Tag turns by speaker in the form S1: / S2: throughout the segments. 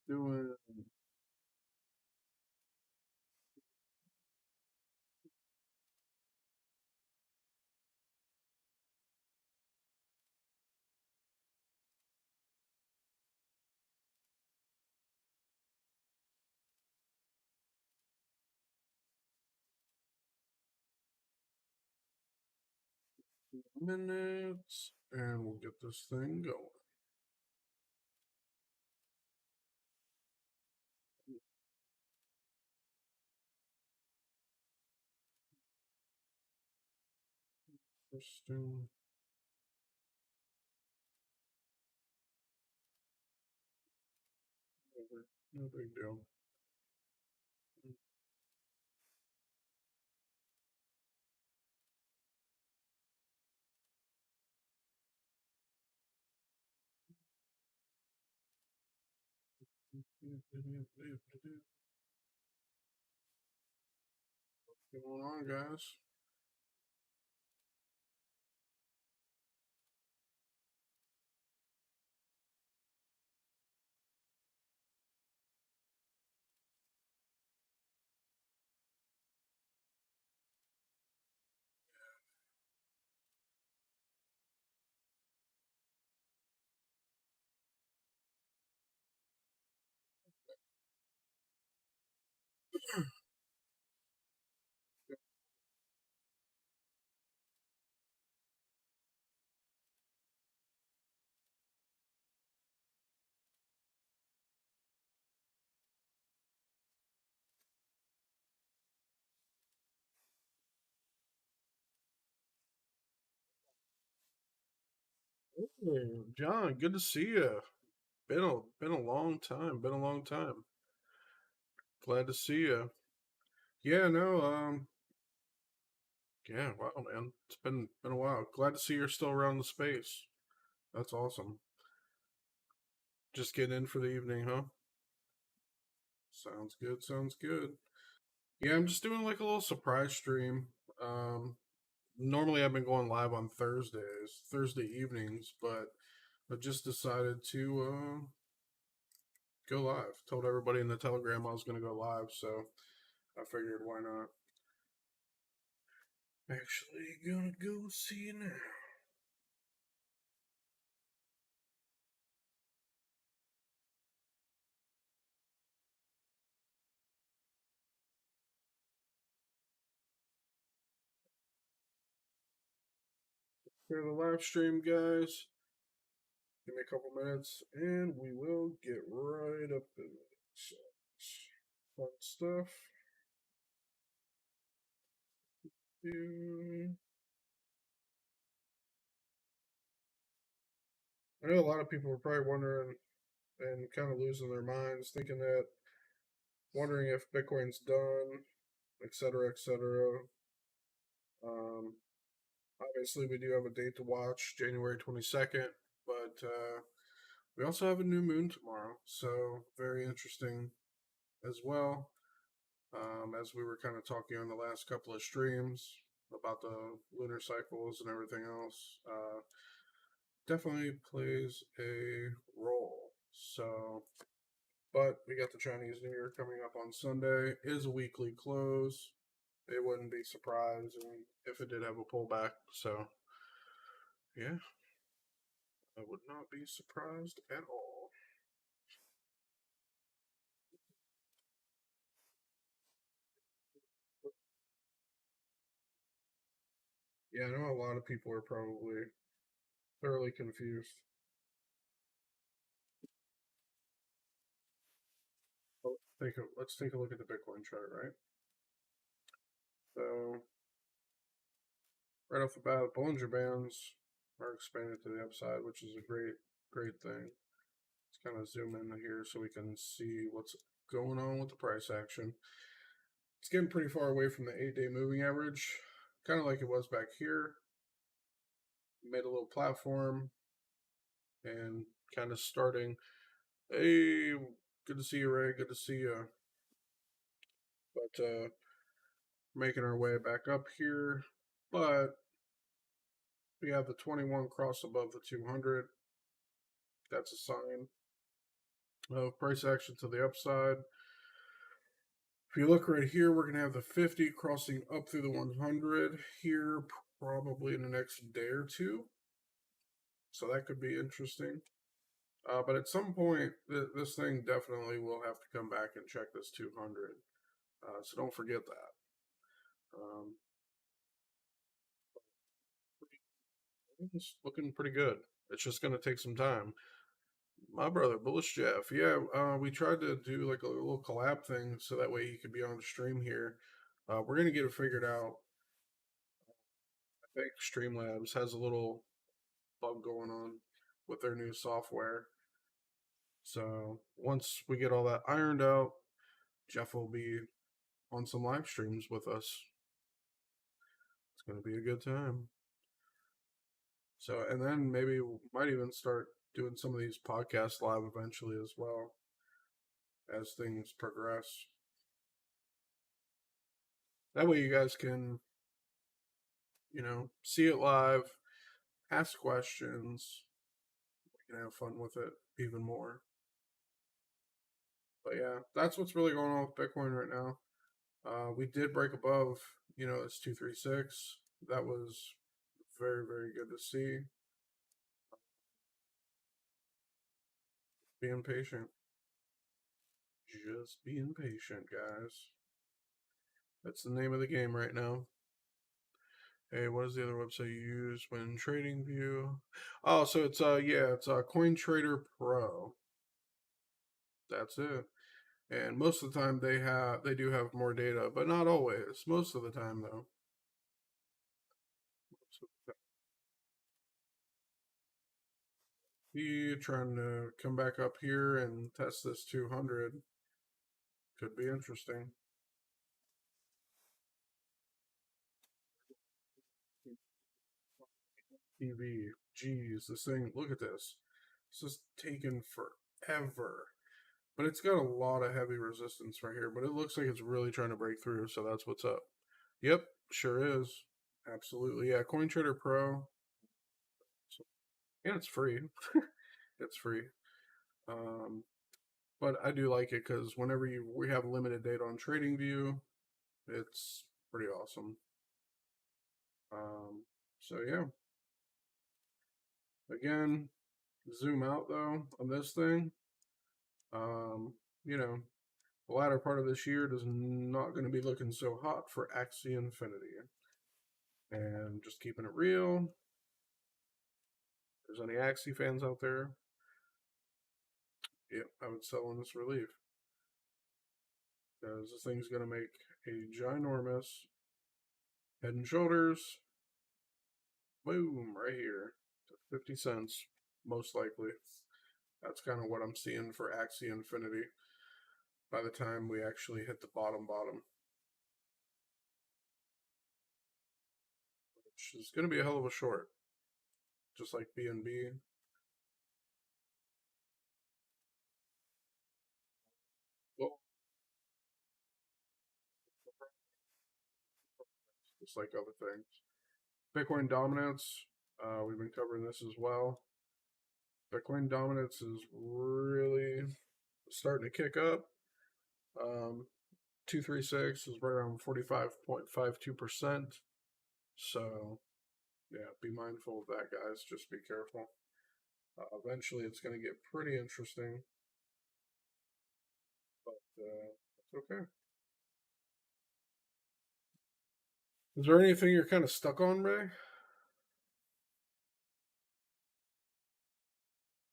S1: Doing minutes, and we'll get this thing going. Interesting. No big deal. What's going on, guys? Hey, John, good to see you. Been a long time. Been a long time. Glad to see you. Yeah, no, yeah, wow, man. It's been a while. Glad to see you're still around the space. That's awesome. Just getting in for the evening, huh? Sounds good. Sounds good. Yeah, I'm just doing like a little surprise stream. Um, Normally I've been going live on Thursday evenings, but I just decided to go live. Told everybody in the Telegram I was going to go live, so I figured why not. Actually, gonna go see you now. For the live stream, guys. Give me a couple minutes, and we will get right up in it. So, fun stuff. I know a lot of people are probably wondering and kind of losing their minds, thinking that, wondering if Bitcoin's done, et cetera, et cetera. Um, Obviously, we do have a date to watch, January 22nd, but we also have a new moon tomorrow, so very interesting as well. As we were kind of talking on the last couple of streams about the lunar cycles and everything else, definitely plays a role. So, but we got the Chinese New Year coming up on Sunday. It is a weekly close. It wouldn't be surprising if it did have a pullback. So, yeah, I would not be surprised at all. Yeah, I know a lot of people are probably thoroughly confused. Let's take a look at the Bitcoin chart, right? So, right off the bat, the Bollinger Bands are expanded to the upside, which is a great thing. Let's kind of zoom in here so we can see what's going on with the price action. It's getting pretty far away from the 8-day moving average, kind of like it was back here. Made a little platform and kind of starting. Hey, good to see you, Ray. Good to see you. But making our way back up here. But we have the 21 cross above the 200. That's a sign. Price action to the upside. If you look right here, we're going to have the 50 crossing up through the 100 here probably in the next day or two. So that could be interesting. But at some point, this thing definitely will have to come back and check this 200. So don't forget that. It's looking pretty good. It's just going to take some time. My brother, Bullish Jeff. Yeah, we tried to do like a little collab thing so that way he could be on the stream here. We're going to get it figured out. I think Streamlabs has a little bug going on with their new software. So once we get all that ironed out, Jeff will be on some live streams with us. It's going to be a good time. So, and then maybe we might even start doing some of these podcasts live eventually as well as things progress. That way you guys can, see it live, ask questions, we can have fun with it even more. But yeah, that's what's really going on with Bitcoin right now. We did break above, it's 236. That was very, very good to see. Being patient. Just being patient, guys. That's the name of the game right now. Hey, what is the other website you use when trading view? Oh, so it's Coin Trader Pro. That's it. And most of the time they do have more data, but not always. Most of the time though. He trying to come back up here and test this 200 could be interesting. TV. Jeez, this thing, look at this. This is taking forever. But it's got a lot of heavy resistance right here, but it looks like it's really trying to break through, so that's what's up. Yep, sure is. Absolutely. Yeah, CoinTrader Pro. And it's free. It's free. Um, but I do like it because whenever we have limited data on TradingView, it's pretty awesome. So yeah. Again, zoom out though on this thing. Um, the latter part of this year is not going to be looking so hot for Axie Infinity. And just keeping it real. If there's any Axie fans out there, yep, I would sell on this relief. Because this thing's going to make a ginormous head and shoulders. Boom, right here. 50 cents, most likely. That's kind of what I'm seeing for Axie Infinity by the time we actually hit the bottom. Which is going to be a hell of a short. Just like BNB. Well, just like other things. Bitcoin dominance. We've been covering this as well. Bitcoin dominance is really starting to kick up. 236 is right around 45.52%. So, yeah, be mindful of that, guys. Just be careful. Eventually, it's going to get pretty interesting. But it's okay. Is there anything you're kind of stuck on, Ray?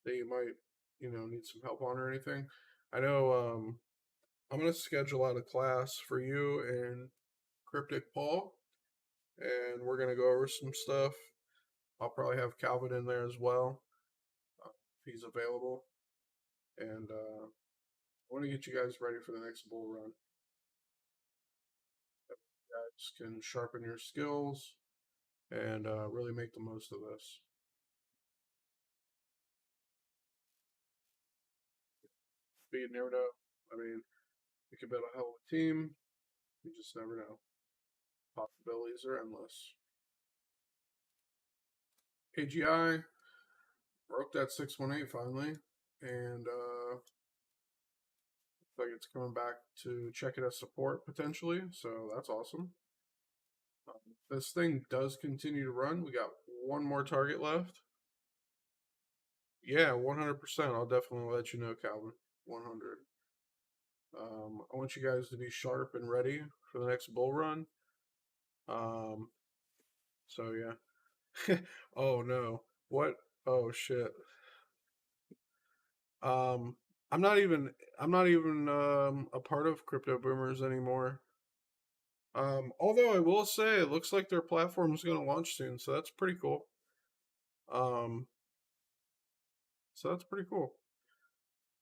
S1: That you might, need some help on or anything? I know I'm going to schedule out a class for you and Cryptic Paul, and we're going to go over some stuff. I'll probably have Calvin in there as well, if he's available. And I want to get you guys ready for the next bull run. You guys can sharpen your skills and really make the most of this. But you never know. I mean, we could build a hell of a team. You just never know. Possibilities are endless. AGI broke that 618 finally, and like it's coming back to check it as support potentially, so that's awesome. This thing does continue to run. We got one more target left. Yeah, 100%. I'll definitely let you know, Calvin. 100. I want you guys to be sharp and ready for the next bull run. Um, so yeah. Oh no. What? Oh shit. Um, I'm not even. I'm not even a part of Crypto Boomers anymore. Although I will say, it looks like their platform is going to launch soon, so that's pretty cool. Um, so that's pretty cool.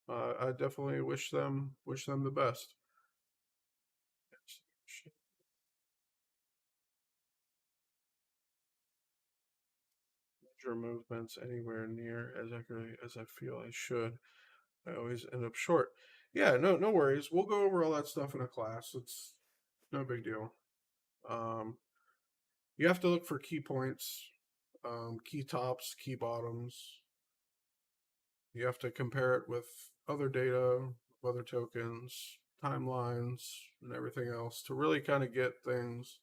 S1: I definitely wish them the best. Major movements anywhere near as accurately as I feel I should. I always end up short. Yeah, no worries. We'll go over all that stuff in a class. It's no big deal. Um, you have to look for key points, key tops, key bottoms. You have to compare it with other data, other tokens, timelines, and everything else to really kind of get things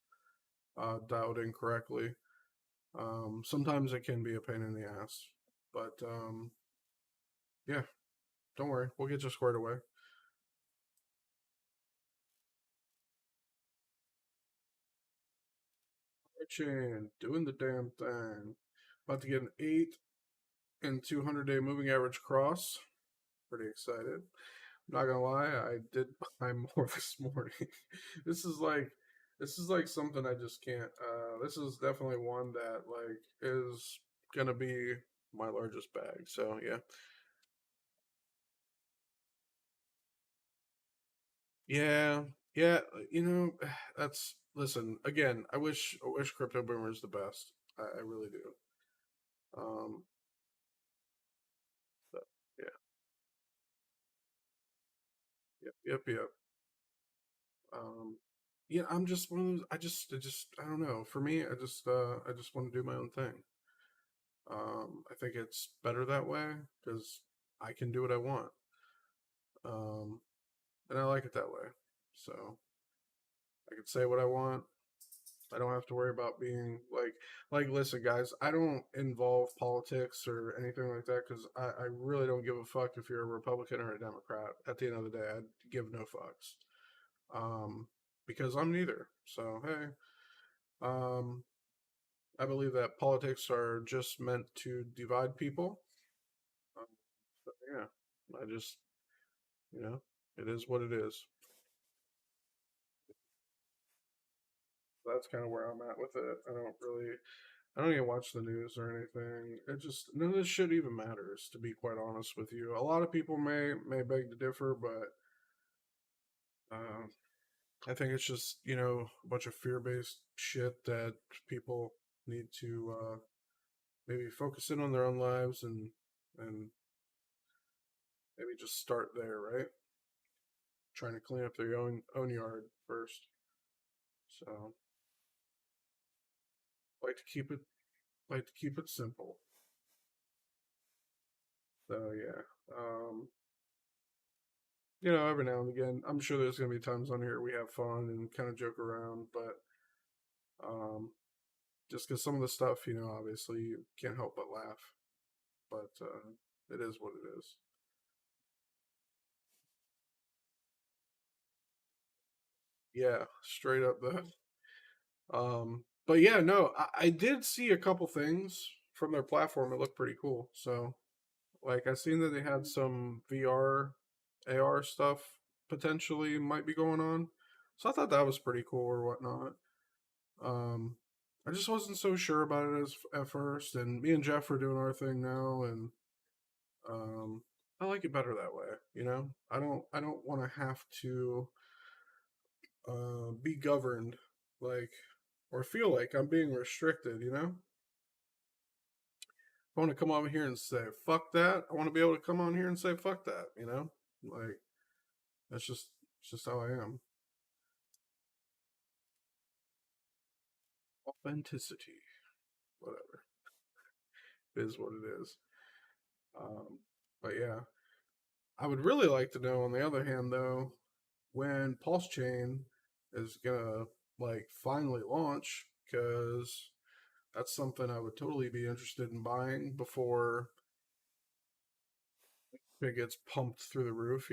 S1: dialed in correctly. Sometimes it can be a pain in the ass, but yeah, don't worry, we'll get you squared away. Chin, doing the damn thing. About to get an 8 and 200-day moving average cross. Pretty excited. Not gonna lie, I did buy more this morning. this is like this is like something I just can't. This is definitely one that like is gonna be my largest bag. So yeah, yeah, yeah. You know, that's listen again. I wish crypto boomers the best. I really do. Um, but yeah, yep. Um, yeah, I'm just one of those. I don't know. For me, I just want to do my own thing. I think it's better that way because I can do what I want. Um, and I like it that way. So I can say what I want. I don't have to worry about being listen, guys, I don't involve politics or anything like that because I really don't give a fuck if you're a Republican or a Democrat. At the end of the day, I give no fucks. Um, because I'm neither. So, hey, um, I believe that politics are just meant to divide people. Um, so, yeah, I just, you know, it is what it is. That's kind of where I'm at with it. I don't even watch the news or anything. It just none of this shit even matters, to be quite honest with you. A lot of people may beg to differ, but uh, I think it's just a bunch of fear based shit that people need to maybe focus in on their own lives and maybe just start there, right? Trying to clean up their own yard first. So like to keep it simple. So yeah. Every now and again, I'm sure there's gonna be times on here we have fun and kind of joke around, but um, just because some of the stuff, obviously you can't help but laugh. But it is what it is. Yeah, straight up that. But yeah, no, I did see a couple things from their platform. It looked pretty cool. So, like, I seen that they had some VR, AR stuff potentially might be going on. So I thought that was pretty cool or whatnot. Um, I just wasn't so sure about it as at first, and me and Jeff are doing our thing now, and um, I like it better that way. I don't want to have to be governed like or feel like I'm being restricted. I want to come over here and say fuck that. I want to be able to come on here and say fuck that. Like that's just it's just how I am. Authenticity, whatever, it is what it is. Um, but yeah, I would really like to know, on the other hand, though, when Pulse Chain is gonna like finally launch, because that's something I would totally be interested in buying before it gets pumped through the roof.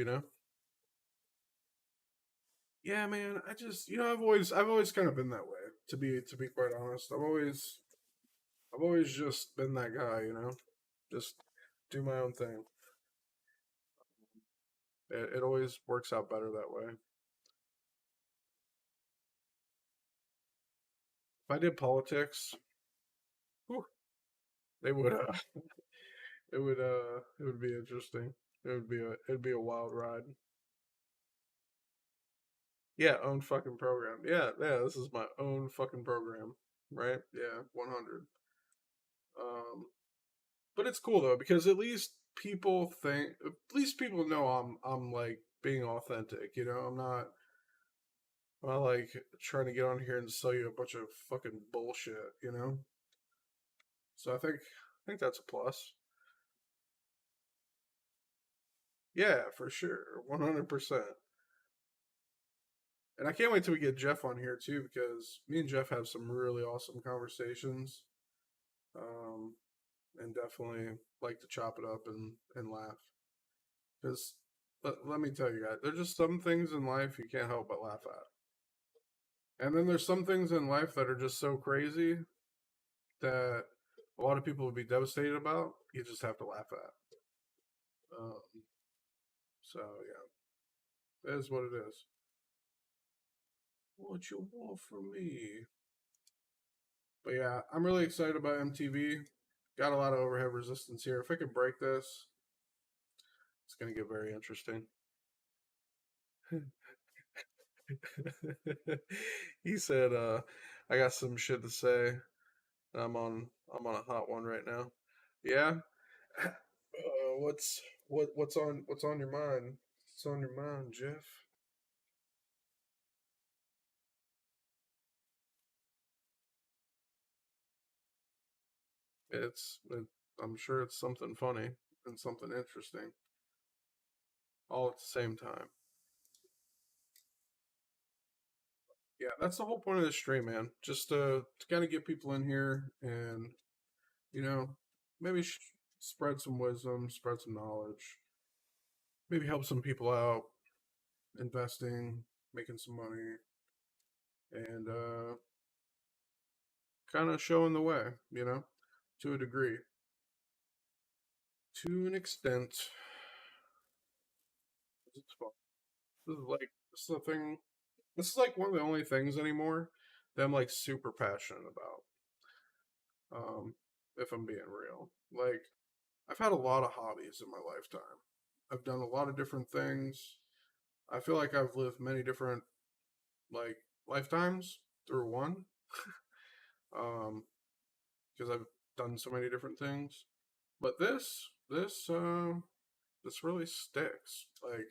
S1: Yeah, man. I just, I've always kind of been that way. To be quite honest, I've always just been that guy. Just do my own thing. It always works out better that way. If I did politics, whew, they would it would be interesting. It'd be a wild ride. Yeah, own fucking program. Yeah, yeah, this is my own fucking program. Right? Yeah, 100. Um but it's cool though, because at least people know I'm like being authentic, I'm not like trying to get on here and sell you a bunch of fucking bullshit. So I think that's a plus. Yeah, for sure. 100%. And I can't wait till we get Jeff on here too, because me and Jeff have some really awesome conversations. Um, and definitely like to chop it up and laugh. Because let me tell you guys, there's just some things in life you can't help but laugh at. And then there's some things in life that are just so crazy that a lot of people would be devastated about. You just have to laugh at. Um, so yeah, it is what it is. What you want from me? But yeah, I'm really excited about MTV. Got a lot of overhead resistance here. If I could break this, it's gonna get very interesting. He said, "I got some shit to say. I'm on a hot one right now." Yeah. What's on your mind? What's on your mind, Jeff? I'm sure it's something funny and something interesting, all at the same time. Yeah, that's the whole point of this stream, man. Just to kind of get people in here and you know maybe spread some wisdom, spread some knowledge, maybe help some people out investing, making some money, and kind of showing the way, to a degree, to an extent. It's fun. This is the thing. This is like one of the only things anymore that I'm like super passionate about. If I'm being real, like I've had a lot of hobbies in my lifetime. I've done a lot of different things. I feel like I've lived many different like lifetimes through one. Um, because I've done so many different things. But this really sticks. Like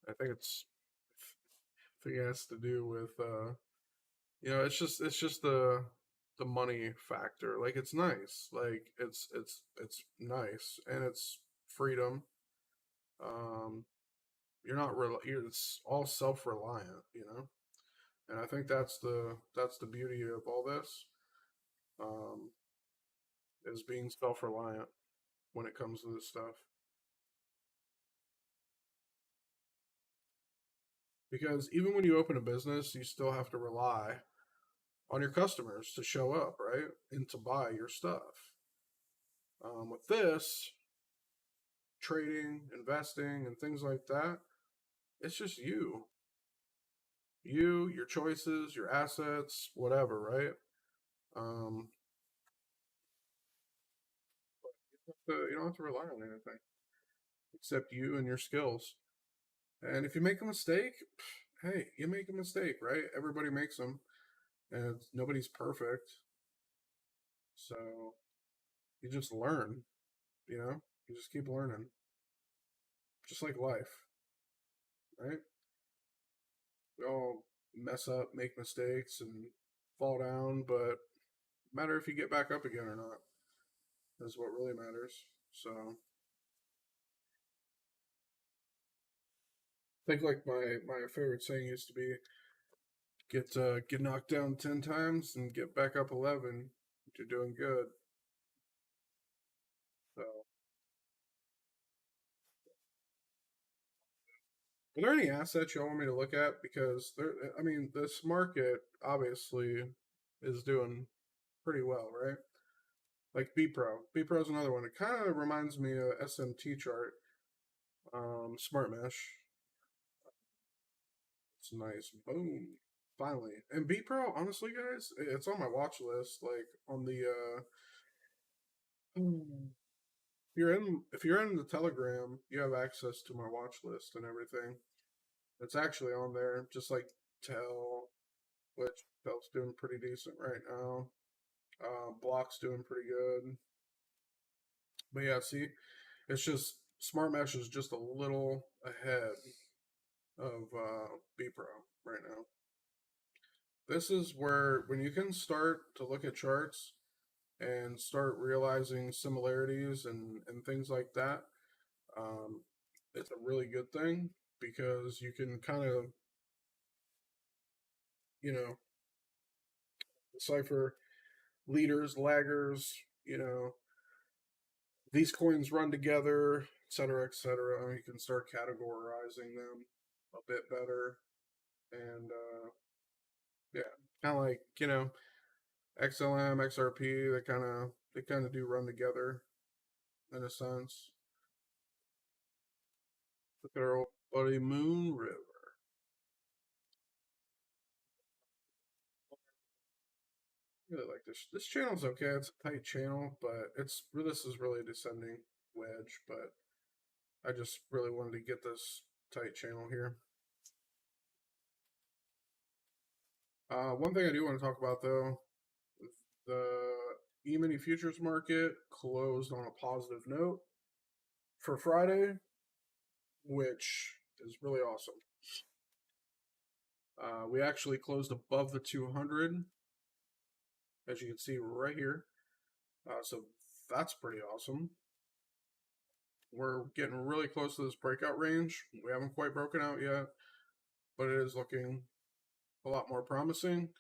S1: I think it has to do with it's just the money factor. Like it's nice. Like it's nice and it's freedom. Um, it's all self reliant. And I think that's the beauty of all this. Um, is being self reliant when it comes to this stuff. Because even when you open a business, you still have to rely on your customers to show up, right? And to buy your stuff. With this, trading, investing, and things like that, it's just you. You, your choices, your assets, whatever, right? Um, you don't have to rely on anything except you and your skills. And if you make a mistake, hey, you make a mistake, right? Everybody makes them, and nobody's perfect. So you just learn, you know? You just keep learning, just like life, right? We all mess up, make mistakes, and fall down, but matter if you get back up again or not is what really matters. So think like my favorite saying used to be get knocked down 10 times and get back up 11. You're doing good. So, are there any assets you want me to look at? Because there, I mean, this market obviously is doing pretty well, right? Like B Pro. B Pro is another one. It kind of reminds me of SMT chart. Smart Mesh. It's nice. Boom. Finally. And B Pro, honestly, guys, it's on my watch list. Like on the if you're in the Telegram, you have access to my watch list and everything. It's actually on there, just like Tell, which Tell's doing pretty decent right now. Block's doing pretty good. But yeah, see, it's just Smart Mesh is just a little ahead of B Pro right now. This is where when you can start to look at charts and start realizing similarities and things like that, um, it's a really good thing because you can kind of, you know, decipher leaders, laggers, you know, these coins run together, et cetera, et cetera. You can start categorizing them a bit better. And yeah, kind of like, XLM, XRP, they kind of do run together in a sense. Look at our old buddy Moon River. I really like this. This channel's okay. It's a tight channel, but this is really a descending wedge. But I just really wanted to get this tight channel here. One thing I do want to talk about though, the E-mini futures market closed on a positive note for Friday, which is really awesome. We actually closed above the 200, as you can see right here. So that's pretty awesome. We're getting really close to this breakout range. We haven't quite broken out yet, but it is looking a lot more promising.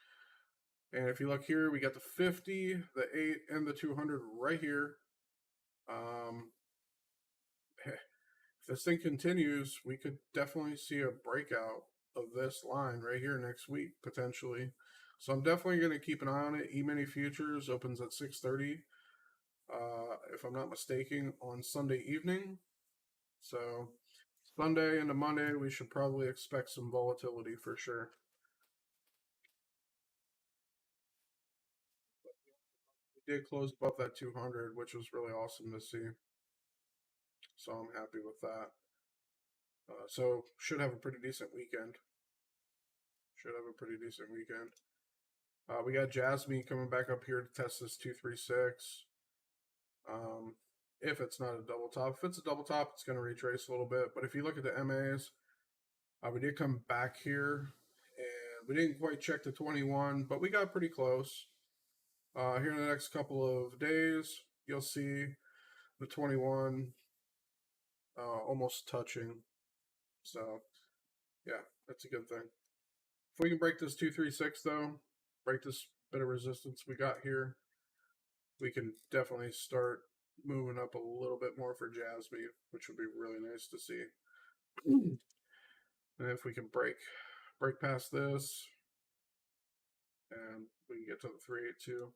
S1: And if you look here, we got the 50, the 8, and the 200 right here. If this thing continues, we could definitely see a breakout of this line right here next week, potentially. So I'm definitely going to keep an eye on it. E-mini futures opens at 6:30, if I'm not mistaken, on Sunday evening. So Sunday into Monday, we should probably expect some volatility for sure. We did close above that 200, which was really awesome to see. So I'm happy with that. So should have a pretty decent weekend. Should have a pretty decent weekend. We got Jasmine coming back up here to test this 236. If it's not a double top, if it's a double top, it's going to retrace a little bit. But if you look at the MAs, we did come back here, and we didn't quite check the 21, but we got pretty close. Here in the next couple of days, you'll see the 21 almost touching. So, yeah, that's a good thing. If we can break this 236, though, break this bit of resistance we got here, we can definitely start moving up a little bit more for Jasmine, which would be really nice to see. And if we can break past this, and we can get to the 382.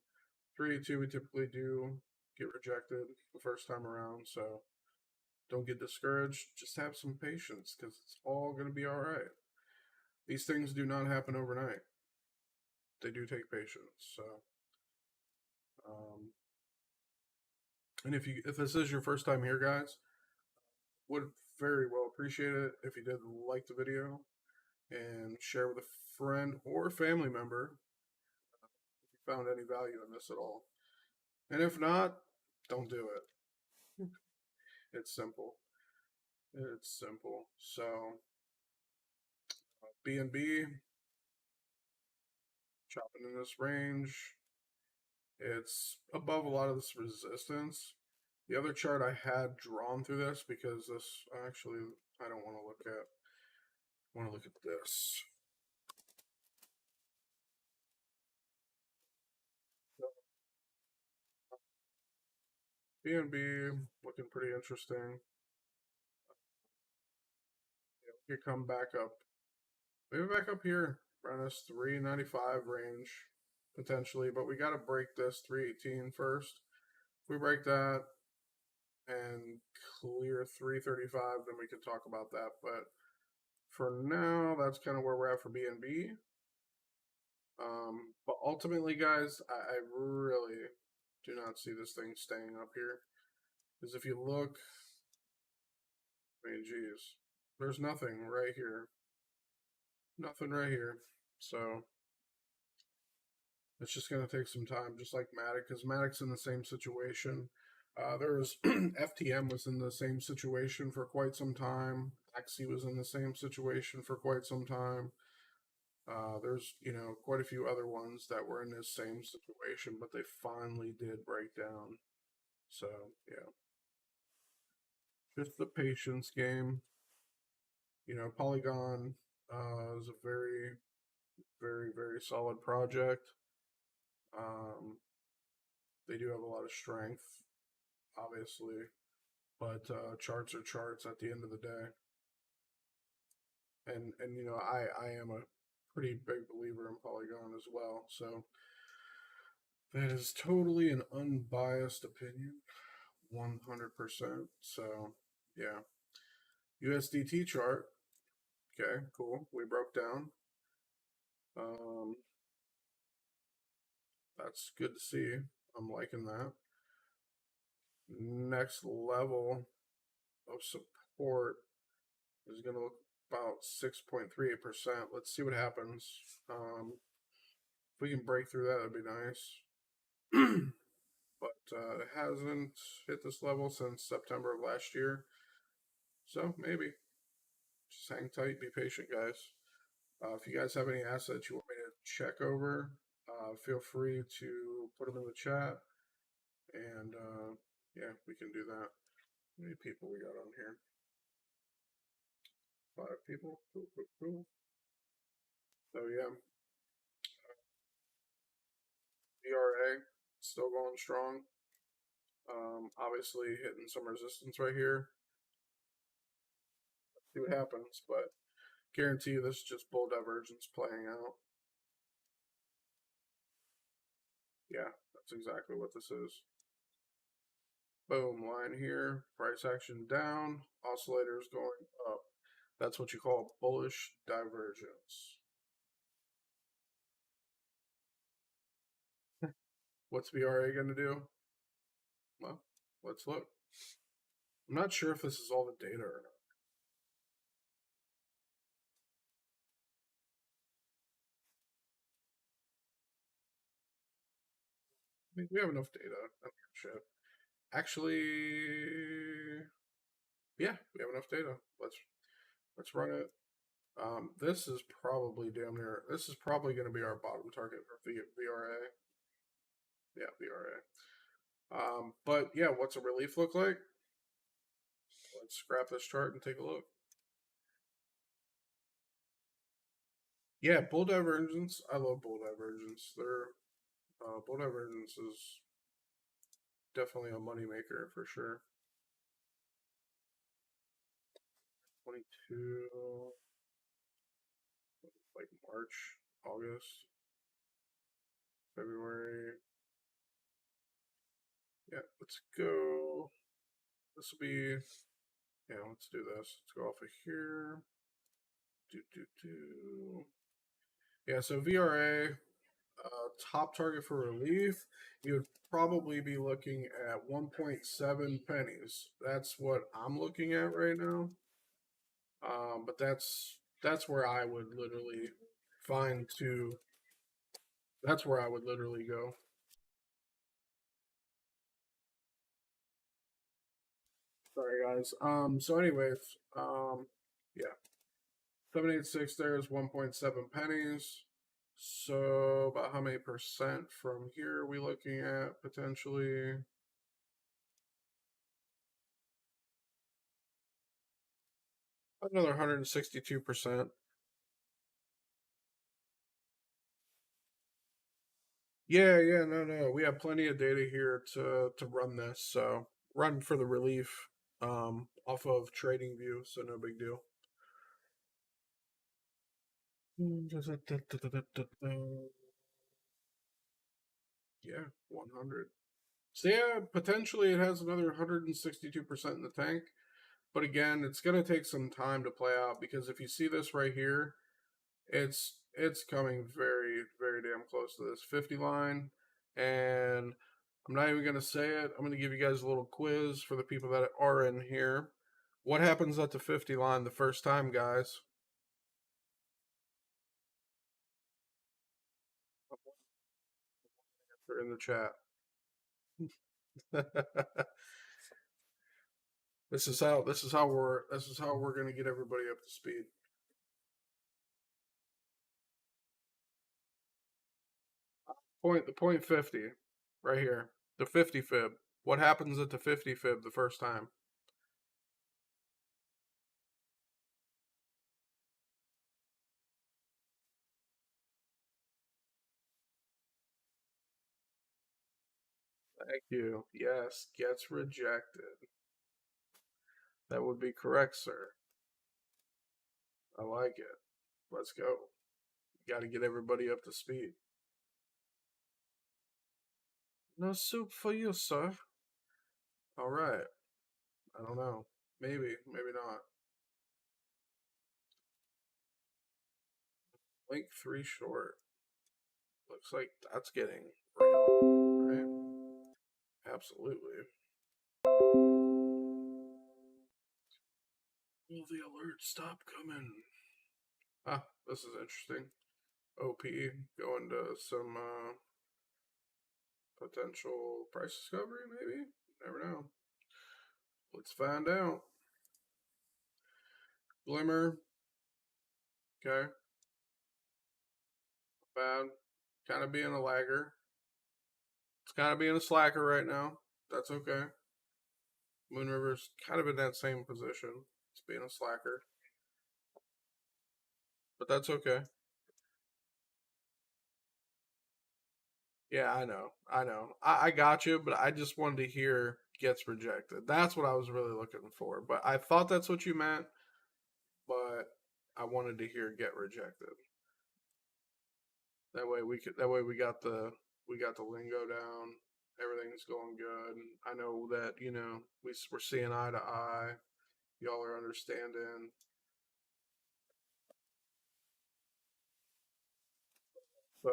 S1: 382 we typically do get rejected the first time around, so don't get discouraged. Just have some patience because it's all going to be all right. These things do not happen overnight. They do take patience. So, and if this is your first time here, guys, would very well appreciate it if you did like the video and share with a friend or family member if you found any value in this at all. And if not, don't do it. It's simple. It's simple. So BNB chopping in this range. It's above a lot of this resistance. The other chart I had drawn through this because this actually I don't want to look at. want to look at this. BNB looking pretty interesting. You come back up, maybe back up here around this 395 range potentially, but we got to break this 318 first. If we break that and clear 335, then we can talk about that. But for now, that's kind of where we're at for BNB. But ultimately, guys, I really do not see this thing staying up here. Because if you look, I mean, geez, there's nothing right here. Nothing right here. So it's just going to take some time, just like Matic, because Matic's in the same situation. There's FTM was in the same situation for quite some time. Axie was in the same situation for quite some time. There's quite a few other ones that were in this same situation, but they finally did break down. So yeah, just the patience game. Polygon is a very, very, very solid project. They do have a lot of strength, obviously, but charts are charts at the end of the day. And I am a pretty big believer in Polygon as well. So that is totally an unbiased opinion, 100%. So yeah, USDT chart. Okay, cool. We broke down. That's good to see. I'm liking that. Next level of support is going to look about 6.38%. Let's see what happens. If we can break through that, that'd be nice. But it hasn't hit this level since September of last year. So maybe. Just hang tight, be patient, guys. If you guys have any assets you want me to check over, feel free to put them in the chat. And yeah, we can do that. How many people we got on here? 5 people. Cool, cool, cool. So yeah, VRA still going strong. Obviously hitting some resistance right here. Let's see what happens, but guarantee you this is just bull divergence playing out. Yeah, that's exactly what this is. Boom, line here, price action down, oscillators going up. That's what you call bullish divergence. What's VRA going to do? Well, let's look. I'm not sure if this is all the data or not. I mean, we have enough data. I don't give a shit. Actually, yeah, we have enough data. Let's run it. This is probably damn near. This is probably going to be our bottom target for VRA. Yeah, VRA. But yeah, what's a relief look like? Let's scrap this chart and take a look. Yeah, bull divergence. I love bull divergence. Bull divergence is definitely a moneymaker for sure. 22, like March, August, February. Yeah, let's go. This will be, yeah, let's do this. Let's go off of here. Yeah, so VRA, top target for relief, you would probably be looking at 1.7 pennies. That's what I'm looking at right now. But that's where I would literally find to. That's where I would literally go. Sorry, guys. So anyways, yeah. 786 there is 1.7 pennies. So about how many percent from here are we looking at potentially? Another 162%. Yeah, no, no. We have plenty of data here to run this, so run for the relief off of trading view, so no big deal. Yeah, 100. So yeah, potentially it has another 162% in the tank. But again, it's gonna take some time to play out because if you see this right here, it's coming very, very damn close to this 50 line. And I'm not even gonna say it. I'm gonna give you guys a little quiz for the people that are in here. What happens at the 50 line the first time, guys? They're in the chat. this is how we're gonna get everybody up to speed. The point 50, right here. The 50 fib. What happens at the 50 fib the first time? Thank you. Yes, gets rejected. That would be correct, sir. I like it. Let's go. Got to get everybody up to speed. No soup for you, sir. All right. I don't know. Maybe, maybe not. Link 3 short. Looks like that's getting real, right? Absolutely. Will the alert stop coming? Ah, this is interesting. OP going to some potential price discovery, maybe? Never know. Let's find out. Glimmer, okay, bad. Kind of being a lagger. It's kind of being a slacker right now. That's okay. Moon River's kind of in that same position. It's being a slacker, but that's okay. Yeah, I know. I know. I got you, but I just wanted to hear gets rejected. That's what I was really looking for. But I thought that's what you meant, but I wanted to hear get rejected. That way we got the lingo down. Everything's going good. I know that, we're seeing eye to eye. Y'all are understanding. So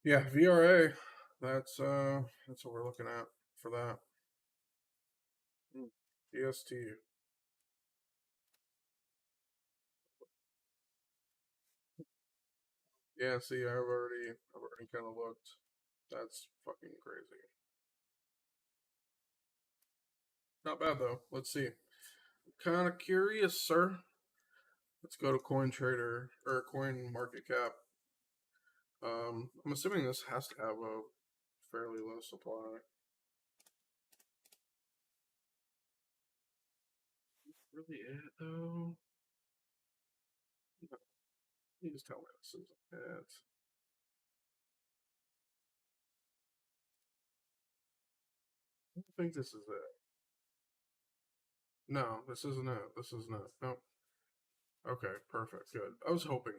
S1: yeah, VRA. That's what we're looking at for that. DST. Yeah, see, I've already kind of looked. That's fucking crazy. Not bad though. Let's see. Kind of curious, sir. Let's go to Coin Trader or Coin Market Cap. I'm assuming this has to have a fairly low supply. Really it though? No, please tell me this isn't it. I don't think this is it. No, this isn't it. This isn't it. Nope. Okay, perfect. Good. I was hoping.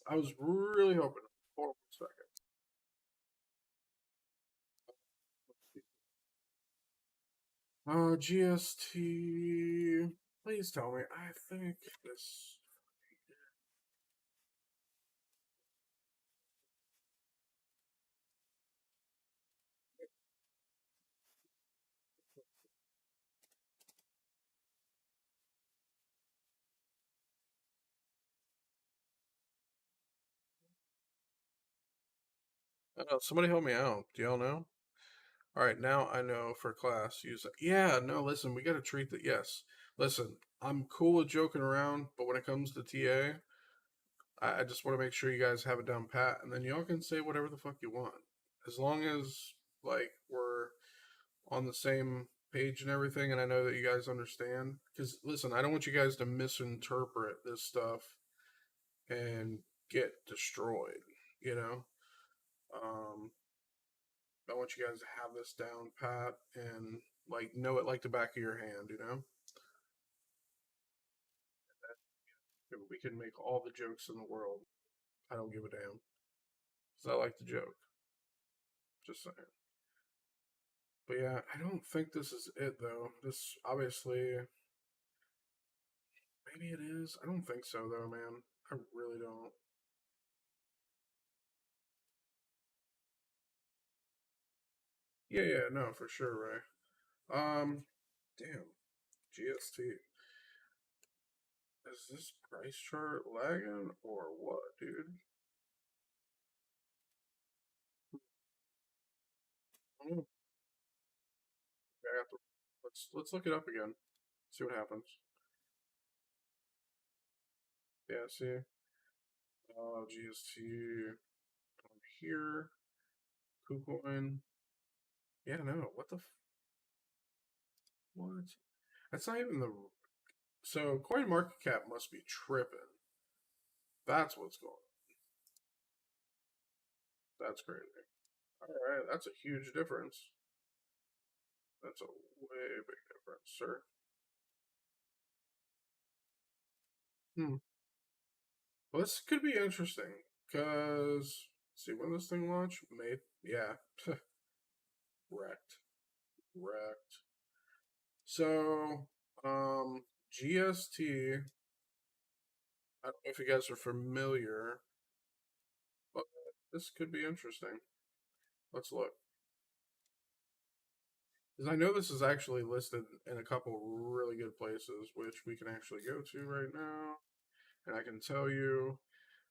S1: I was really hoping. Hold on a second. GST. Please tell me. I think this. Somebody help me out. Do y'all know? All right, now I know for class. Use it. Yeah, no, listen, we got to treat that. Yes, listen, I'm cool with joking around, but when it comes to TA, I just want to make sure you guys have it down pat, and then y'all can say whatever the fuck you want, as long as like we're on the same page and everything, and I know that you guys understand. Because listen, I don't want you guys to misinterpret this stuff and get destroyed. You know. Um, I want you guys to have this down pat and like know it like the back of your hand, you know? We can make all the jokes in the world. I don't give a damn. Cause I like the joke. Just saying. But yeah, I don't think this is it though. This obviously, maybe it is. I don't think so though, man. I really don't. Yeah, yeah, no, for sure, Ray. Damn, GST. Is this price chart lagging or what, dude? Oh, I have to, let's look it up again. See what happens. Yeah, see. GST on here. KuCoin. Yeah, no. What the? What? That's not even the. So coin market cap must be tripping. That's what's going on. That's crazy. All right, that's a huge difference. That's a way big difference, sir. Hmm. Well, this could be interesting because see when this thing launched. May yeah, wrecked, wrecked. So GST. I don't know if you guys are familiar, but this could be interesting. Let's look. Because I know this is actually listed in a couple really good places, which we can actually go to right now. And I can tell you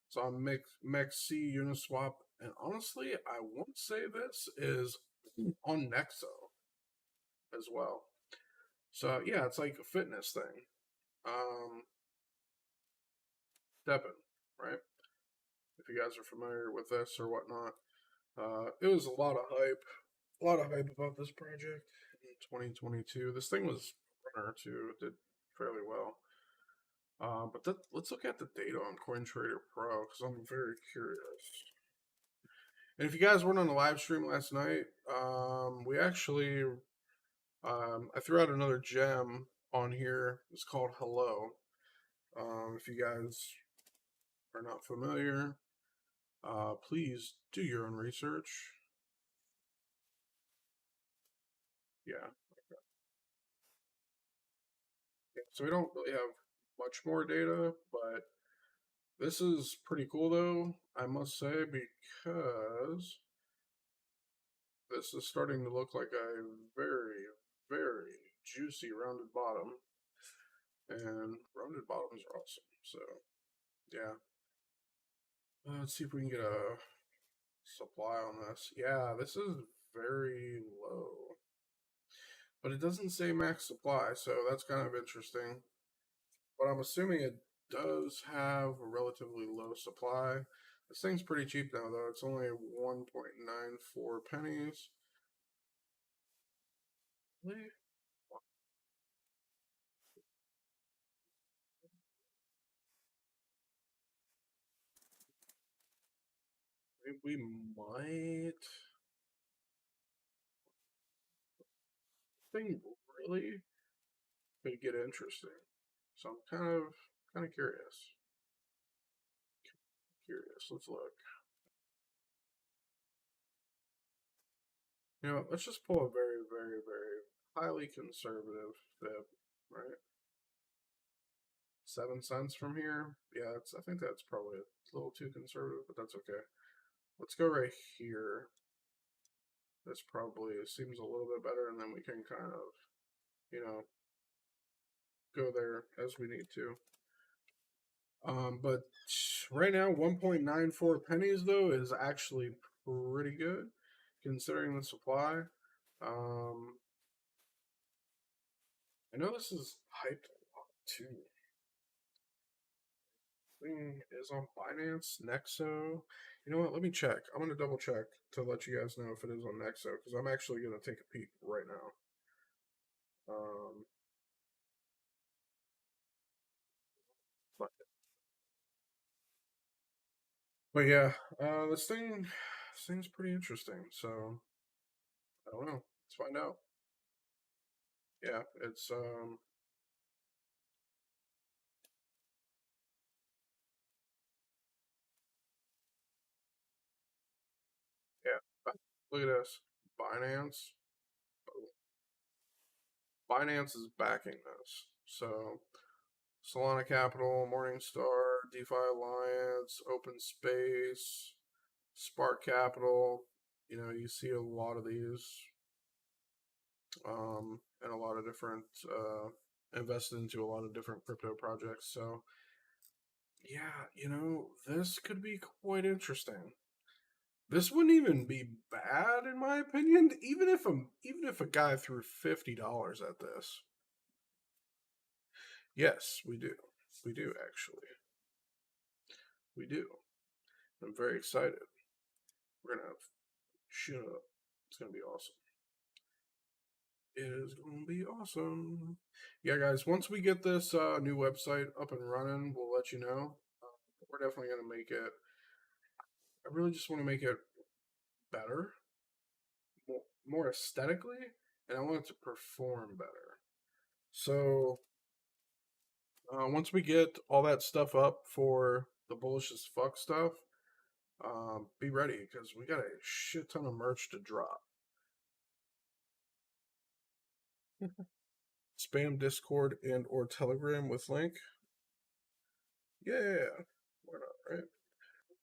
S1: it's on MEXC Uniswap. And honestly, I won't say this is on Nexo as well. So yeah, it's like a fitness thing. Um, Steppin, right? If you guys are familiar with this or whatnot, it was a lot of hype about this project in 2022. This thing was a runner too, did fairly well. But let's look at the data on CoinTrader Pro because I'm very curious. And if you guys weren't on the live stream last night, we actually I threw out another gem on here. It's called Hello. If you guys are not familiar, please do your own research. Yeah. So we don't really have much more data, but this is pretty cool though, I must say, because this is starting to look like a very, very juicy rounded bottom. And rounded bottoms are awesome. So, yeah. Let's see if we can get a supply on this. Yeah, this is very low. But it doesn't say max supply, so that's kind of interesting. But I'm assuming it does have a relatively low supply. This thing's pretty cheap now, though. It's only 1.94 pennies. Really? We might. Thing really could get interesting. So I'm kind of curious. Curious. Let's look. You know, let's just pull a very, very, very highly conservative fib, right? 7 cents from here. Yeah, I think that's probably a little too conservative, but that's okay. Let's go right here. This probably seems a little bit better, and then we can kind of, you know, go there as we need to. But right now, 1.94 pennies though is actually pretty good considering the supply. Um, I know this is hyped a lot too. Thing is on Binance, Nexo. You know what? Let me check. I'm gonna double check to let you guys know if it is on Nexo because I'm actually gonna take a peek right now. Um, but, but yeah, this thing seems pretty interesting. So I don't know. Let's find out. Yeah, it's yeah. Look at this. Binance. Binance is backing this. So Solana Capital, Morningstar, DeFi Alliance, Open Space, Spark Capital. You know, you see a lot of these, and a lot of different invested into a lot of different crypto projects. So yeah, you know, this could be quite interesting. This wouldn't even be bad in my opinion, even if a guy threw $50 at this. Yes, we do. We do actually. We do. I'm very excited. We're gonna shut up. It's gonna be awesome. It is gonna be awesome. Yeah, guys. Once we get this new website up and running, we'll let you know. We're definitely gonna make it. I really just want to make it better, more aesthetically, and I want it to perform better. So once we get all that stuff up for the bullish as fuck stuff, be ready because we got a shit ton of merch to drop. Spam Discord and or Telegram with link. Yeah, why not, right?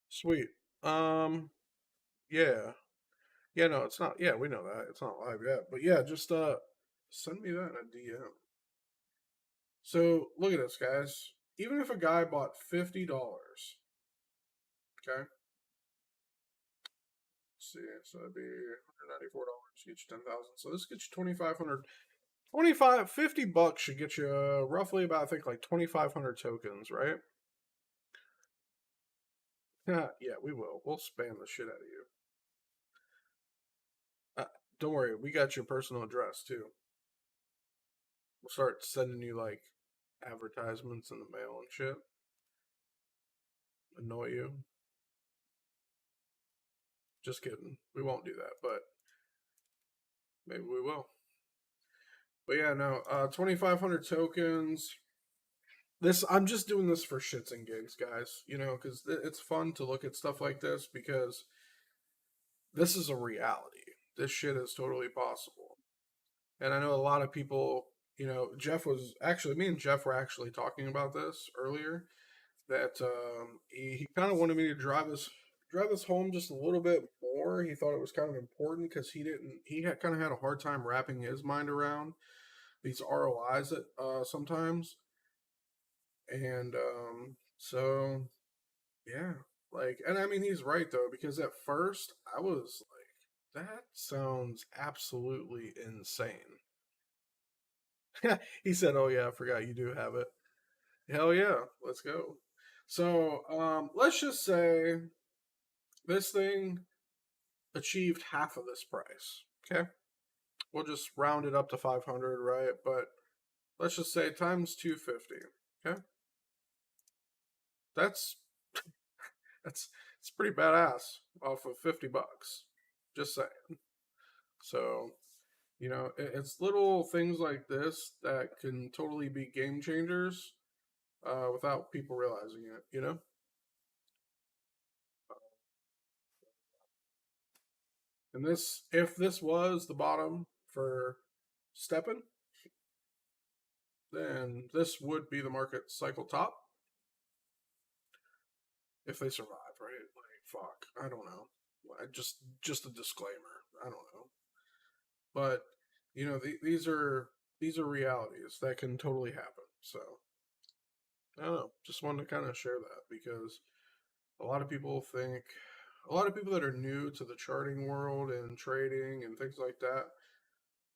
S1: Sweet. Um, yeah, yeah. No, it's not. Yeah, we know that it's not live yet, but yeah, just send me that in a DM. So look at this, guys. Even if a guy bought $50, okay, let's see, so that'd be $194, get you 10,000. So this gets you 2,500. 25, $50 should get you roughly about, I think, like 2,500 tokens, right? Yeah, we will. We'll spam the shit out of you. Uh, don't worry, we got your personal address too. We'll start sending you like advertisements in the mail and shit. Annoy you. Just kidding. We won't do that, but maybe we will. But yeah, no, 2,500 tokens. This I'm just doing this for shits and gigs, guys. You know, because it's fun to look at stuff like this because this is a reality. This shit is totally possible. And I know a lot of people, you know, Jeff was actually, me and Jeff were actually talking about this earlier. That he kind of wanted me to drive this home just a little bit more. He thought it was kind of important because he had kind of had a hard time wrapping his mind around these ROIs that sometimes, and so yeah, like, and I mean he's right though because at first I was like, that sounds absolutely insane. He said, "Oh yeah, I forgot you do have it." Hell yeah, let's go. So let's just say this thing achieved half of this price. Okay, we'll just round it up to 500, right? But let's just say times 250. Okay, that's that's it's pretty badass off of $50. Just saying. So you know, it's little things like this that can totally be game changers without people realizing it. You know. And this, if this was the bottom for stepping, then this would be the market cycle top if they survive, right? Like, fuck, I don't know. Just a disclaimer. I don't know, but you know, these are realities that can totally happen. So I don't know. Just wanted to kind of share that because a lot of people think, a lot of people that are new to the charting world and trading and things like that,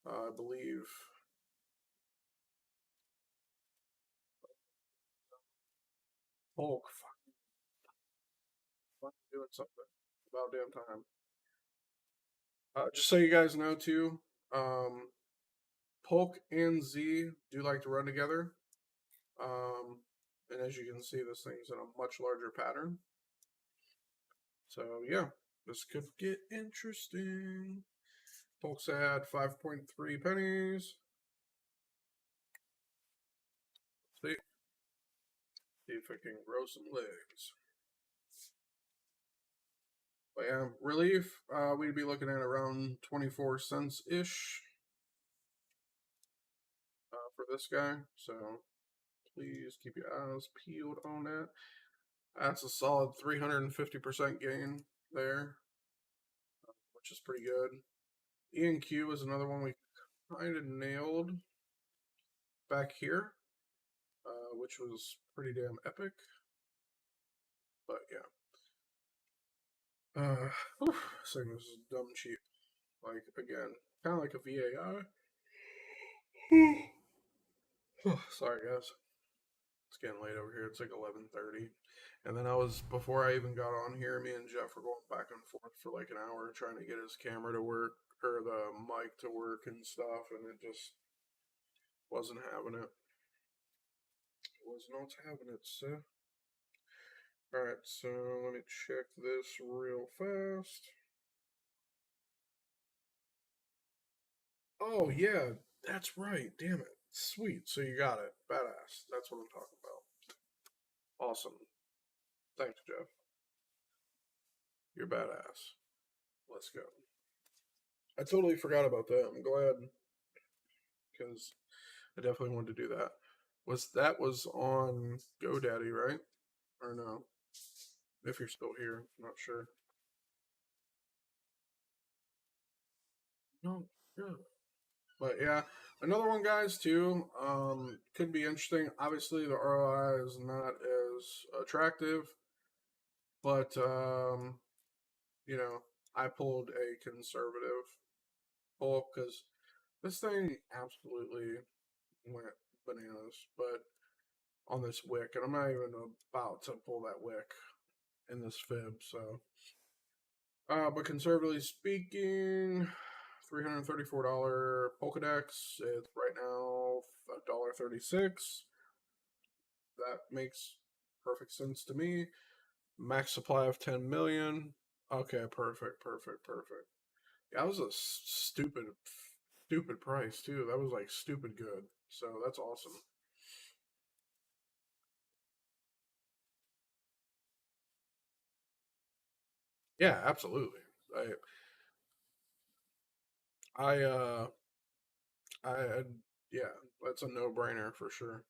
S1: I believe Hulk fucking doing something about damn time. Just so you guys know too, um, Polk and Z do like to run together. Um, and as you can see, this thing's in a much larger pattern. So yeah. This could get interesting. Folks at 5.3 pennies. See, see if I can grow some legs. But yeah, relief, we'd be looking at around 24 cents ish for this guy. So please keep your eyes peeled on that. That's a solid 350% gain there, which is pretty good. E and Q is another one we kind of nailed back here, which was pretty damn epic. But yeah. Signals is dumb cheap. Like, again, kind of like a VAI. Sorry, guys. It's getting late over here. It's like 11:30. And then before I even got on here, me and Jeff were going back and forth for like an hour trying to get his camera to work, or the mic to work and stuff, and it just wasn't having it. Was not having it, sir. Alright, so let me check this real fast. Oh, yeah, that's right. Damn it. Sweet. So you got it. Badass. That's what I'm talking about. Awesome. Thanks, Jeff. You're badass. Let's go. I totally forgot about that. I'm glad because I definitely wanted to do that. Was on GoDaddy, right? Or no? If you're still here, I'm not sure. No, yeah. But yeah, another one, guys, too. Could be interesting. Obviously, the ROI is not as attractive, but I pulled a conservative pull because this thing absolutely went bananas. But on this wick, and I'm not even about to pull that wick in this fib. So, but conservatively speaking, $334 Pokedex. It's right now $1.36. That makes perfect sense to me. Max supply of 10 million. Okay, perfect, perfect, perfect. That was a stupid price too. That was like stupid good. So that's awesome. Yeah, absolutely. I, I, yeah, that's a no-brainer for sure.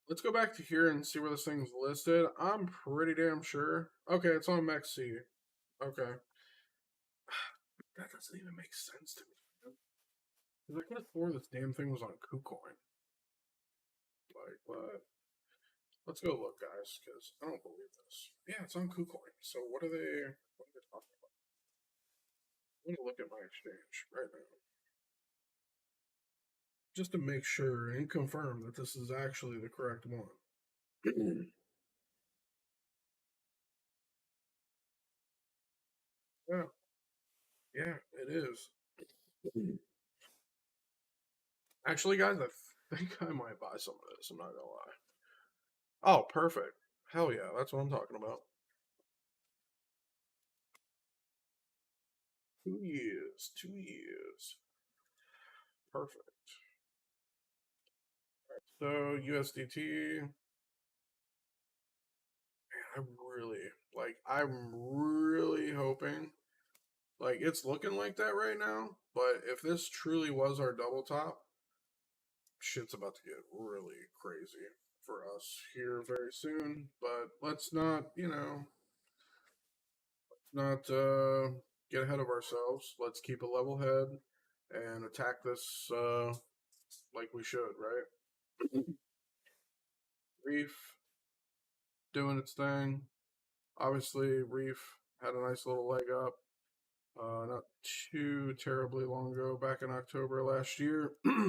S1: Let's go back to here and see where this thing's listed. I'm pretty damn sure. Okay, it's on MEXC. Okay. That doesn't even make sense to me. Because I could have swore this damn thing was on KuCoin. Like, what? Let's go look, guys, because I don't believe this. Yeah, it's on KuCoin. So what are they talking about? I'm going to look at my exchange right now. Just to make sure and confirm that this is actually the correct one. Yeah, yeah, it is. Actually, guys, I think I might buy some of this. I'm not gonna lie. Oh, perfect. Hell yeah, that's what I'm talking about. 2 years, 2 years. Perfect. So USDT, I'm really hoping, like, it's looking like that right now. But if this truly was our double top, shit's about to get really crazy for us here very soon. But let's not, not get ahead of ourselves. Let's keep a level head and attack this like we should, right? Reef doing its thing. Obviously, Reef had a nice little leg up not too terribly long ago, back in October last year. But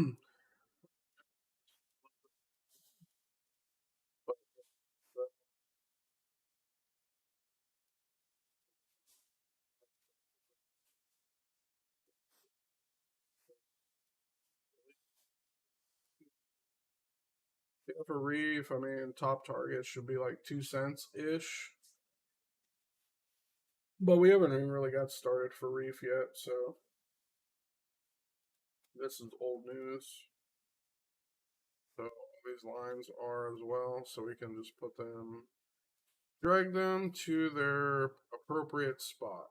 S1: For Reef, I mean, top target should be like 2 cents ish. But we haven't even really got started for Reef yet, so this is old news. So all these lines are as well, so we can just put them, drag them to their appropriate spot.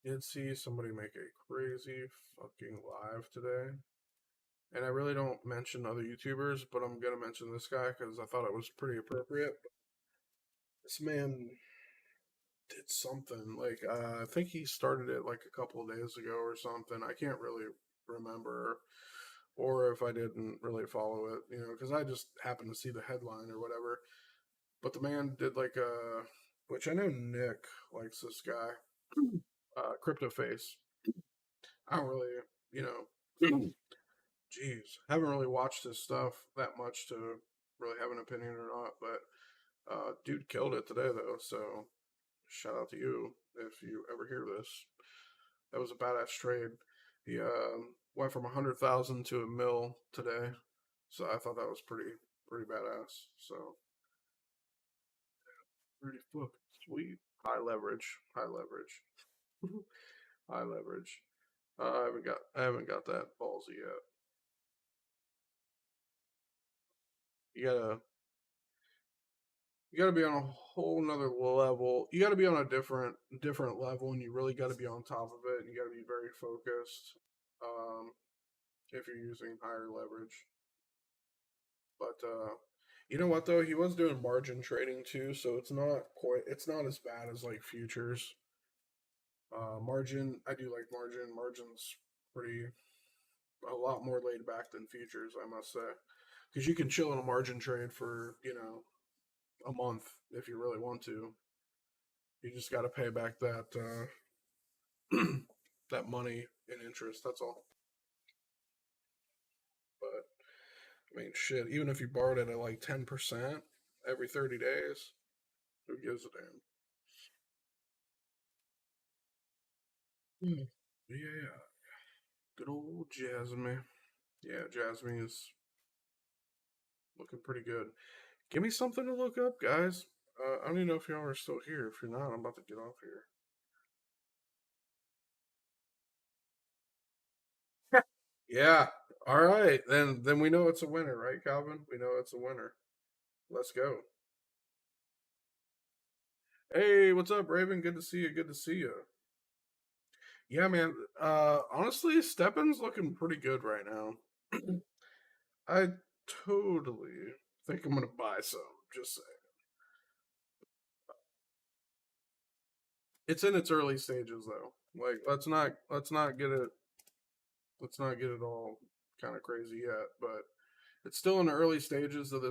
S1: Did see somebody make a crazy fucking live today. And I really don't mention other YouTubers, but I'm gonna mention this guy because I thought it was pretty appropriate. This man did something like I think he started it like a couple of days ago or something. I can't really remember, or if I didn't really follow it, because I just happened to see the headline or whatever. But the man did like a, which I know Nick likes this guy, Crypto Face. I don't really, you know, jeez, haven't really watched his stuff that much to really have an opinion or not. But dude killed it today though, so shout out to you if you ever hear this. That was a badass trade. He went from 100,000 to a mil today, so I thought that was pretty badass. So pretty fucking sweet. High leverage, high leverage, high leverage. I haven't got that ballsy yet. You gotta you gotta be on a whole nother level. You gotta be on a different level, and you really gotta be on top of it. And you gotta be very focused. Um, if you're using higher leverage. But you know what though? He was doing margin trading too, so it's not as bad as like futures. Margin, I do like margin. Margin's pretty a lot more laid back than futures, I must say, because you can chill in a margin trade for a month if you really want to. You just got to pay back that money in interest. That's all. But I mean, shit. Even if you borrowed it at like 10% every 30 days, who gives a damn? Hmm. Yeah, good old Jasmine. Yeah, Jasmine is looking pretty good. Give me something to look up, guys. I don't even know if y'all are still here. If you're not, I'm about to get off here. Yeah. All right. Then we know it's a winner, right, Calvin? We know it's a winner. Let's go. Hey, what's up, Raven? Good to see you. Good to see you. Yeah, man. Honestly, Steppin's looking pretty good right now. I totally think I'm gonna buy some. Just say it's in its early stages though. Like let's not get it all kind of crazy yet, but it's still in the early stages of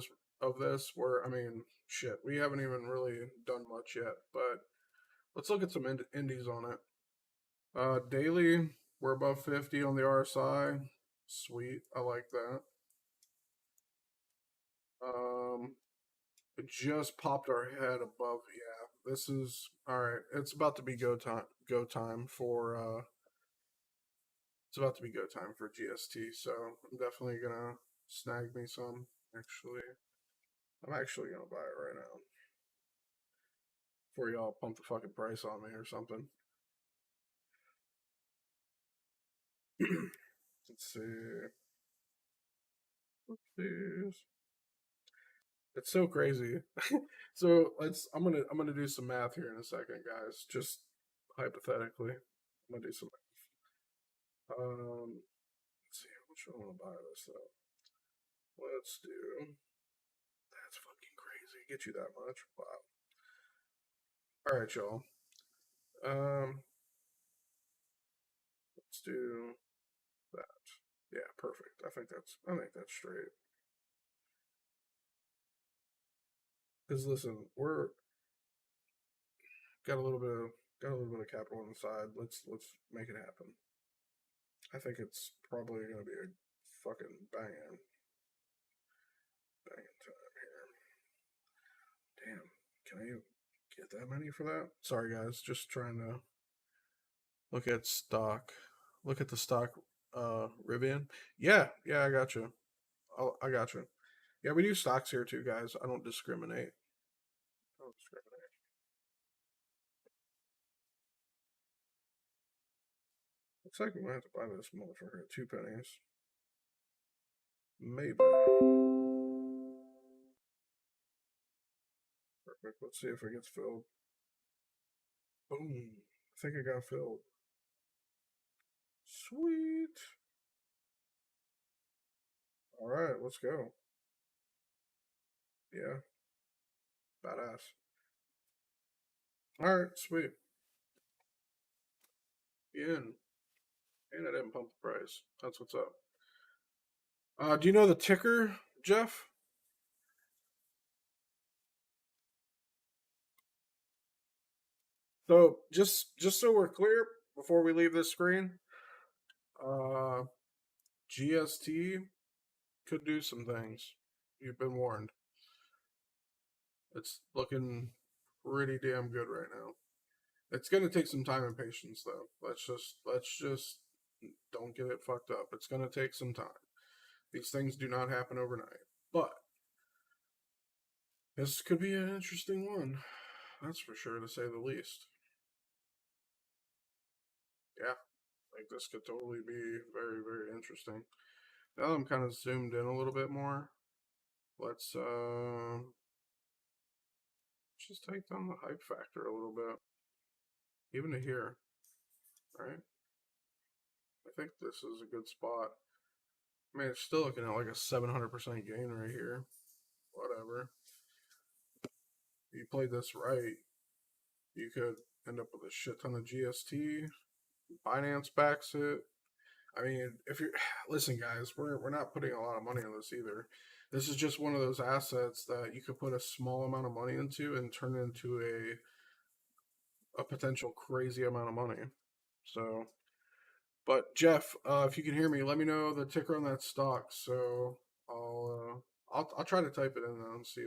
S1: this where I mean, shit, we haven't even really done much yet, but let's look at some indies on it. Daily, we're above 50 on the RSI. Sweet, I like that. Um, it just popped our head above. Yeah, this is all right. It's about to be go time. Go time for. It's about to be go time for GST. So I'm definitely gonna snag me some. Actually, I'm actually gonna buy it right now before y'all pump the fucking price on me or something. Let's see. Please. It's so crazy. So I'm gonna do some math here in a second, guys. Just hypothetically, I'm gonna do some math. Let's see how much I want to buy this though. Let's do. That's fucking crazy. Get you that much? Wow. All right, y'all. Um, let's do that. Yeah, perfect. I think that's straight. Because listen, we're got a little bit of got a little bit of capital on the side. Let's make it happen. I think it's probably gonna be a fucking banging time here. Damn. Can get that many for that. Sorry, guys. Just trying to look at stock. Look at the stock Rivian. Yeah, yeah, I got you. Oh, I got you. Yeah, we do stocks here too, guys. I don't discriminate. I don't discriminate. Looks like we might have to buy this motherfucker at 2 pennies. Maybe. Perfect. Let's see if it gets filled. Boom. I think it got filled. Sweet. All right, let's go. Yeah, badass. All right, sweet. In. And I didn't pump the price. That's what's up. Do you know the ticker, Jeff? So just so we're clear, before we leave this screen, uh, GST could do some things. You've been warned. It's looking pretty damn good right now. It's gonna take some time and patience though. Let's just don't get it fucked up. It's gonna take some time. These things do not happen overnight. But this could be an interesting one. That's for sure, to say the least. Yeah, like this could totally be very, very interesting. Now I'm kind of zoomed in a little bit more. Let's just take down the hype factor a little bit. Even to here, right? I think this is a good spot. I mean, it's still looking at like a 700% gain right here. Whatever. If you played this right, you could end up with a shit ton of GST. Binance backs it. I mean, if you're listen, guys, we're not putting a lot of money on this either. This is just one of those assets that you could put a small amount of money into and turn into a potential crazy amount of money. So, but Jeff, if you can hear me, let me know the ticker on that stock. So I'll try to type it in now and see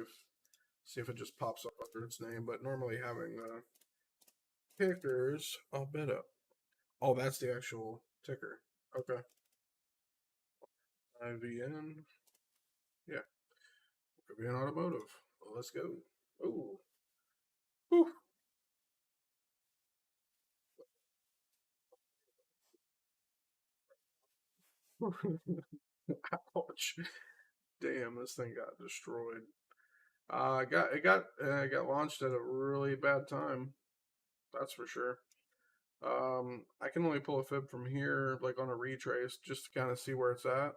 S1: if it just pops up under its name. But normally having tickers, I'll bet up. Oh, that's the actual ticker. Okay, IVN. Yeah, could be an automotive. Well, let's go. Ooh. Whew. Ouch. Damn, this thing got destroyed. It got launched at a really bad time. That's for sure. I can only pull a fib from here, like on a retrace, just to kind of see where it's at.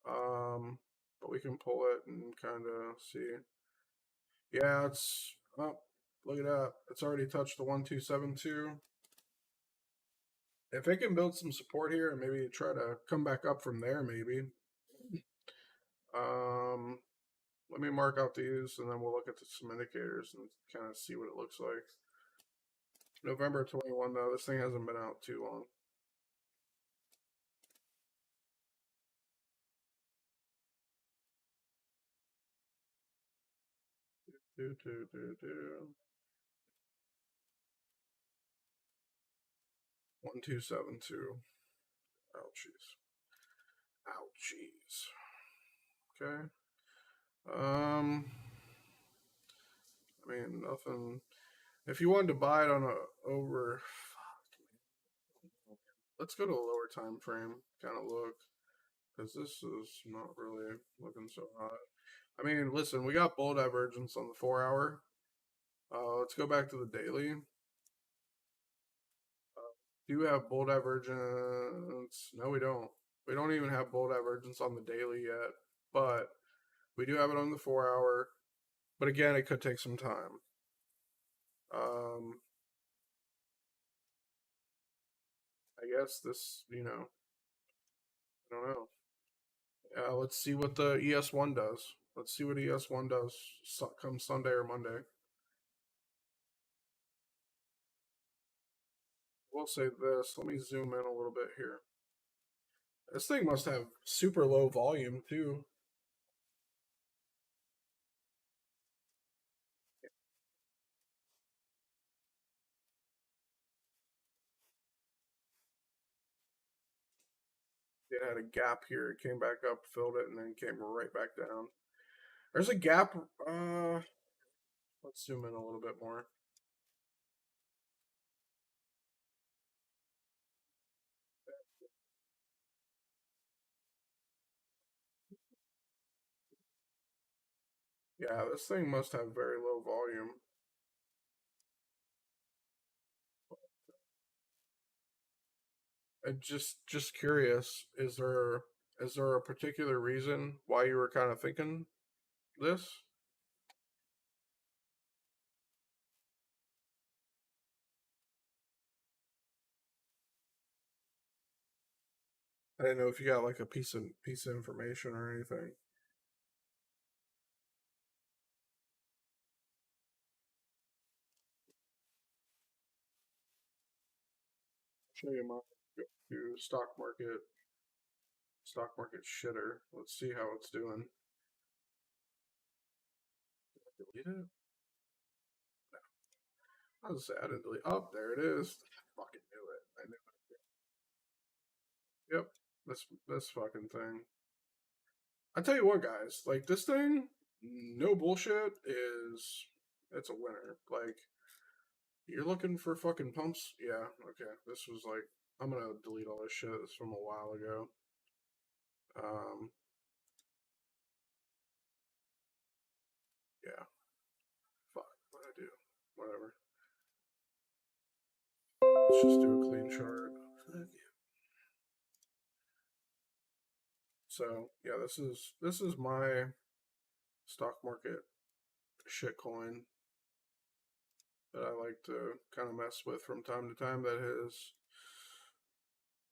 S1: But we can pull it and kind of see. Yeah, it's oh, look at that. It's already touched the 1272. If it can build some support here and maybe try to come back up from there, maybe. Um, Let me mark out these and then we'll look at some indicators and kind of see what it looks like. November 21 though, this thing hasn't been out too long. Do. 1272. Ouchies. Ouchies. Okay. I mean nothing. If you wanted to buy it on a over, let's go to a lower time frame. Kind of look, because this is not really looking so hot. I mean, listen, we got bull divergence on the 4 hour. Let's go back to the daily. Do you have bull divergence? No, we don't. We don't even have bull divergence on the daily yet, but we do have it on the 4 hour. But again, it could take some time. Um, I guess this, I don't know. Let's see what the ES1 does. Let's see what ES1 does come Sunday or Monday. We'll say this. Let me zoom in a little bit here. This thing must have super low volume too. it had a gap here. It came back up, filled it, and then came right back down. There's a gap. Let's zoom in a little bit more. Yeah, this thing must have very low volume. Just curious, is there a particular reason why you were kind of thinking this? I didn't know if you got like a piece of information or anything. Show you my go to stock market shitter. Let's see how it's doing. Delete it. I was say I didn't delete. Oh, there it is. I fucking knew it. I knew it. Yep. This fucking thing. I tell you what, guys. Like this thing, no bullshit, is it's a winner. Like you're looking for fucking pumps? Yeah, okay. This was like I'm gonna delete all this shit. It's from a while ago. Um, yeah. Fuck. What I do? Whatever. Let's just do a clean chart. So yeah, this is my stock market shitcoin that I like to kind of mess with from time to time. That has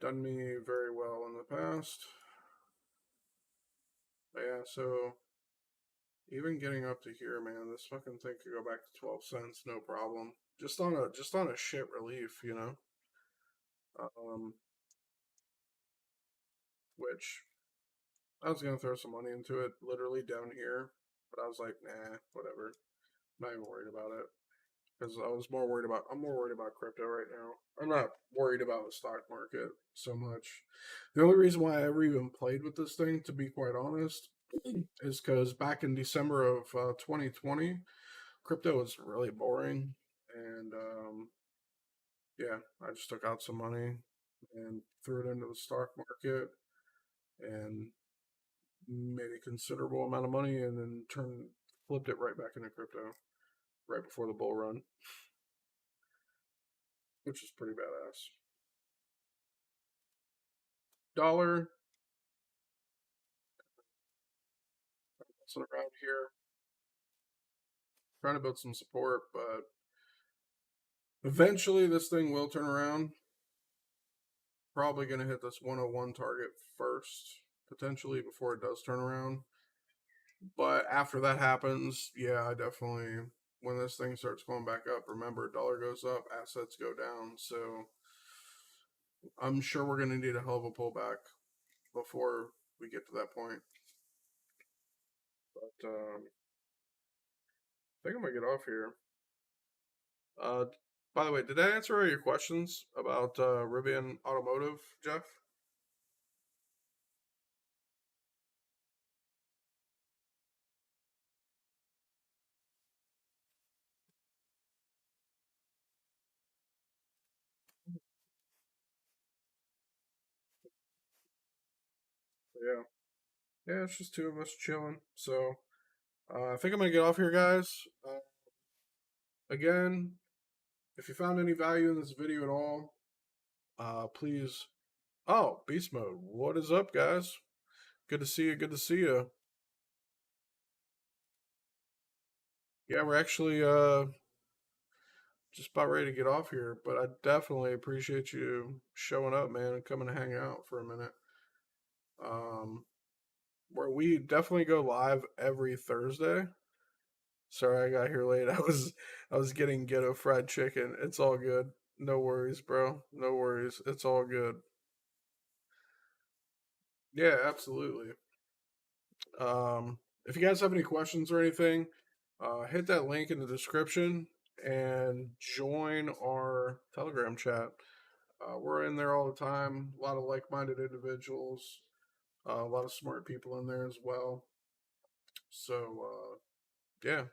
S1: done me very well in the past. But yeah, so even getting up to here, man, this fucking thing could go back to 12 cents, no problem. Just on a shit relief, Um, which I was gonna throw some money into it, literally down here, but I was like, nah, whatever. I'm not even worried about it because I'm more worried about crypto right now. I'm not worried about the stock market so much. The only reason why I ever even played with this thing, to be quite honest, is because back in December of 2020, crypto was really boring, and yeah, I just took out some money and threw it into the stock market and made a considerable amount of money, and then flipped it right back into crypto right before the bull run, which is pretty badass. Dollar around here, trying to build some support, but eventually this thing will turn around. Probably going to hit this 101 target first, potentially before it does turn around. But after that happens, yeah, I definitely, when this thing starts going back up, remember, dollar goes up, assets go down. So I'm sure we're going to need a hell of a pullback before we get to that point. But I think I'm going to get off here. Uh, by the way, did I answer all your questions about Rivian Automotive, Jeff? Yeah. Yeah, it's just two of us chilling. So I think I'm going to get off here, guys. Again, if you found any value in this video at all, please. Oh, beast mode. What is up, guys? Good to see you. Good to see you. Yeah, we're actually just about ready to get off here, but I definitely appreciate you showing up, man, and coming to hang out for a minute. Um, where we definitely go live every Thursday. Sorry, I got here late. I was getting ghetto fried chicken. It's all good. No worries, bro. No worries. It's all good. Yeah, absolutely. If you guys have any questions or anything, hit that link in the description and join our Telegram chat. We're in there all the time. A lot of like-minded individuals, a lot of smart people in there as well. So yeah,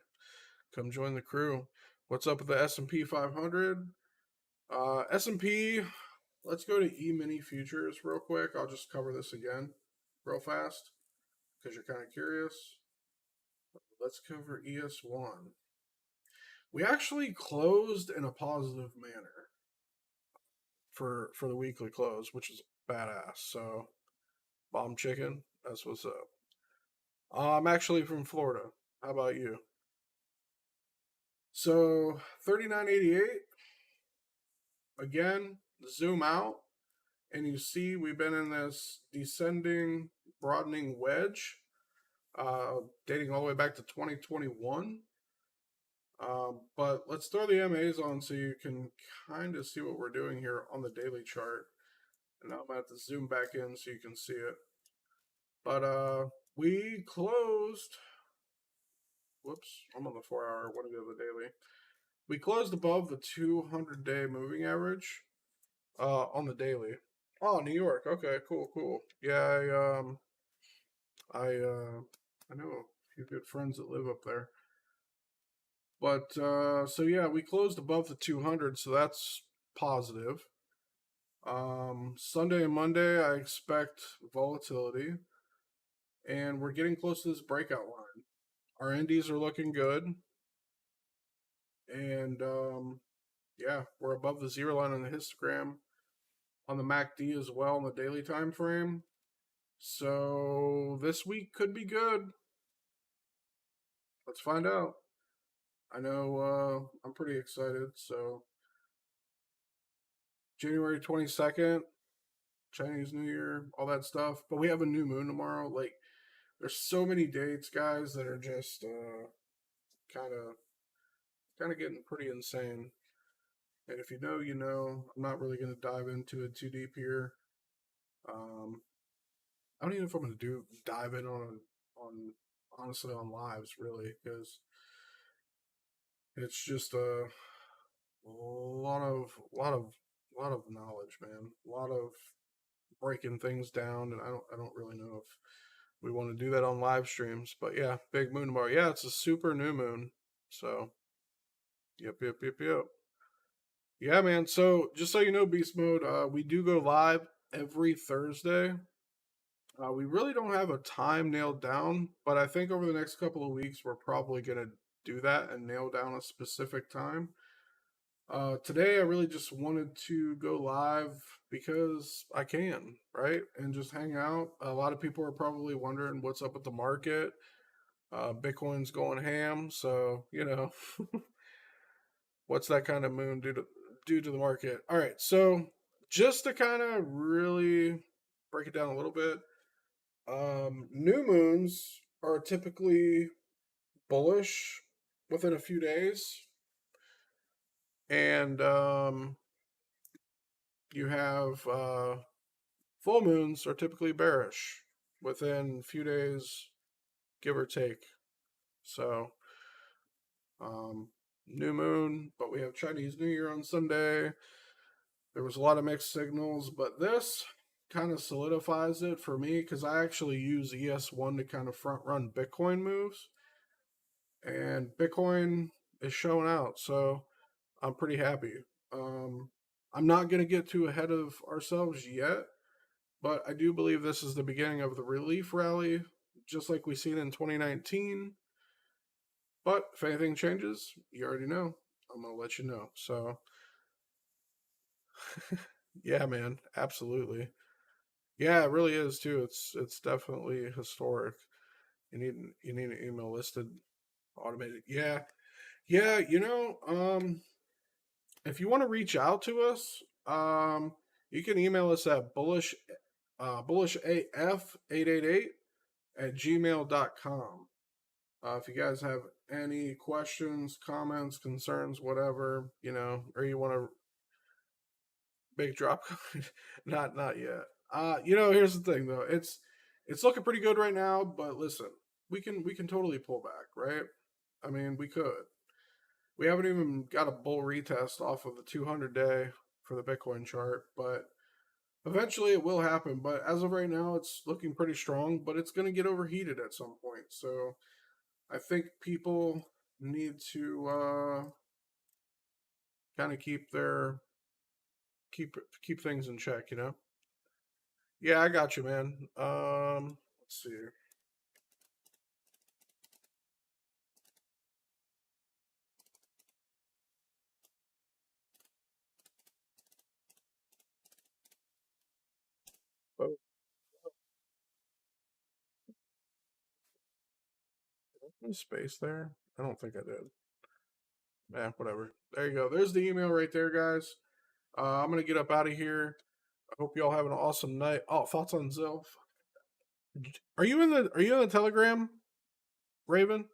S1: come join the crew. What's up with the S&P 500? S&P. Let's go to E-mini futures real quick. I'll just cover this again, real fast, because you're kind of curious. Let's cover ES1. We actually closed in a positive manner for the weekly close, which is badass. So, bomb chicken, that's what's up. I'm actually from Florida. How about you? So 39.88 again. Zoom out, and you see we've been in this descending, broadening wedge, dating all the way back to 2021. But let's throw the MAs on so you can kind of see what we're doing here on the daily chart. And now I'm going to have to zoom back in so you can see it. But we closed. Whoops, I'm on the 4 hour. What do the daily? We closed above the 200-day moving average on the daily. Oh, New York. Okay, cool, cool. Yeah, I know a few good friends that live up there. But so yeah, we closed above the 200, so that's positive. Sunday and Monday, I expect volatility, and we're getting close to this breakout line. Our indies are looking good, and yeah, we're above the zero line on the histogram, on the MACD as well in the daily time frame. So this week could be good. Let's find out. I know I'm pretty excited. So January 22nd, Chinese New Year, all that stuff. But we have a new moon tomorrow. Like, there's so many dates, guys, that are just kind of getting pretty insane. And if you know, you know. I'm not really going to dive into it too deep here. I don't even know if I'm going to dive in on honestly on lives really, because it's just a lot of knowledge, man. A lot of breaking things down, and I don't really know if we want to do that on live streams. But yeah, big moon tomorrow. Yeah, it's a super new moon. So yep. Yeah, man. So just so you know, Beast Mode, we do go live every Thursday. We really don't have a time nailed down, but I think over the next couple of weeks, we're probably going to do that and nail down a specific time. Today, I really just wanted to go live because I can, right? And just hang out. A lot of people are probably wondering what's up with the market. Bitcoin's going ham, so, what's that kind of moon do to the market? All right, so just to kind of really break it down a little bit, new moons are typically bullish within a few days, and you have full moons are typically bearish within a few days, give or take. So, new moon, but we have Chinese New Year on Sunday. There was a lot of mixed signals, but this kind of solidifies it for me because I actually use ES1 to kind of front run Bitcoin moves, and Bitcoin is showing out. So I'm pretty happy. I'm not going to get too ahead of ourselves yet, but I do believe this is the beginning of the relief rally, just like we seen in 2019. But if anything changes, you already know. I'm going to let you know. So, yeah, man, absolutely. Yeah, it really is too. It's definitely historic. You need an email listed, automated. Yeah, yeah. If you want to reach out to us, you can email us at bullishaf888 at gmail.com. If you guys have any questions, comments, concerns, whatever, or you want to big drop, not yet. Here's the thing though. It's looking pretty good right now, but listen, we can totally pull back, right? I mean, we could. We haven't even got a bull retest off of the 200 day. for the Bitcoin chart, but eventually it will happen. But as of right now, it's looking pretty strong, but it's going to get overheated at some point. So I think people need to kind of keep things in check, you know. Yeah, I got you, man. Let's see. Oh, space there. I don't think I did. Yeah, whatever. There you go. There's the email right there, guys. I'm gonna get up out of here. I hope y'all have an awesome night. Oh, thoughts on Zilf? Are you in the Telegram, Raven?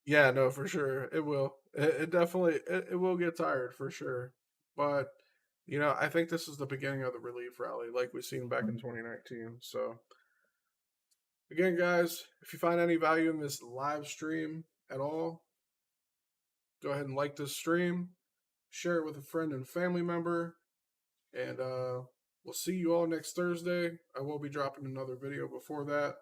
S1: Yeah, no, for sure. It will. It definitely it will get tired for sure. But I think this is the beginning of the relief rally, like we seen back in 2019. So again, guys, if you find any value in this live stream at all, go ahead and like this stream, share it with a friend and family member, and we'll see you all next Thursday. I will be dropping another video before that.